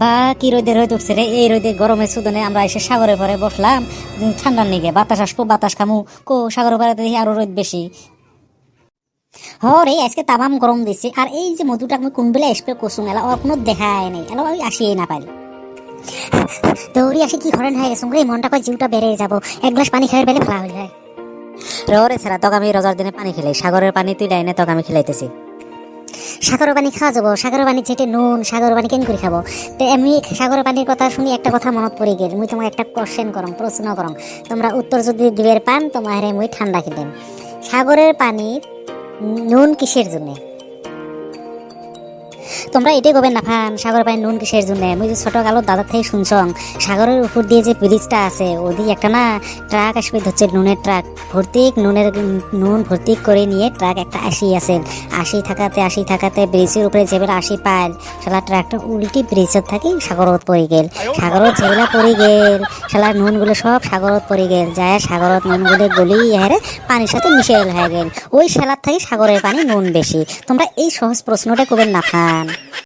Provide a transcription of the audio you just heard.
বা কি রোদে রোদ উঠছে রে, এই রোদে গরমের সুদনে আমরা এসে সাগরের পরে বসলাম ঠান্ডার নিগে বাতাস আসবো বাতাস খামু। কো সাগরের পরে দেখি আরো রোদ বেশি। রে আজকে তামাম গরম দিছে। আর এই যে মধুটা আমি কোন বেলা স্প্রে করছুম এলা ওর কোনো দেখায় নাই, এলা আমি আসিই না পারি। দৌড়ি আসি কি ঘরেন হয়ে গেছে রে, মনটা কয় জিউটা বেড়ে যাবো, এক গ্লাস পানি খাই বেলে ফেলা হয়ে যায়। রে ছাড়া তোকে আমি রোজার দিনে পানি খেলাই, সাগরের পানি তুই লাইনে তোকে আমি খেলাইতেছি। সাগরের পানি খাওয়া যাবো? সাগরের পানি যেটে নুন, সাগরের পানি কেন করে খাবো? তো এমনি সাগরের পানির কথা শুনি একটা কথা মনত পড়ে গেল, মুই তোমাকে একটা কোশ্চেন করম, প্রশ্ন করম, তোমরা উত্তর যদি দিবের পান তোমার মুই ঠান্ডা খেলেন। সাগরের পানির নুন কিসের জন্য? তোমরা এটাই কবেন না ফান, সাগরের পানি নুন কিসের জন্য? মুই যে ছোট কালো দাদা থেকে শুনছং, সাগরের উপর দিয়ে যে ব্রিজটা আছে ওদিকে একটা না ট্রাক আসবে, হচ্ছে নুনের ট্রাক ভর্তি নুন ভর্তি করে নিয়ে ট্রাক একটা আছে, আসি থাকাতে ব্রিজের উপরে যেবেলা আসি পাইল শালা ট্রাকটা উল্টি ব্রিজের থাকি সাগরত পড়ে গেল। সাগরত যেগুলা পড়ে গেল শালা নুনগুলো সব সাগরত পড়ে গেল, যায় সাগরত নুনগুলো গলি হারে পানির সাথে মিশেল হয়ে গেল। ওই শালার থেকে সাগরের পানি নুন বেশি। তোমরা এই সহজ প্রশ্নটা কবেন না ফান।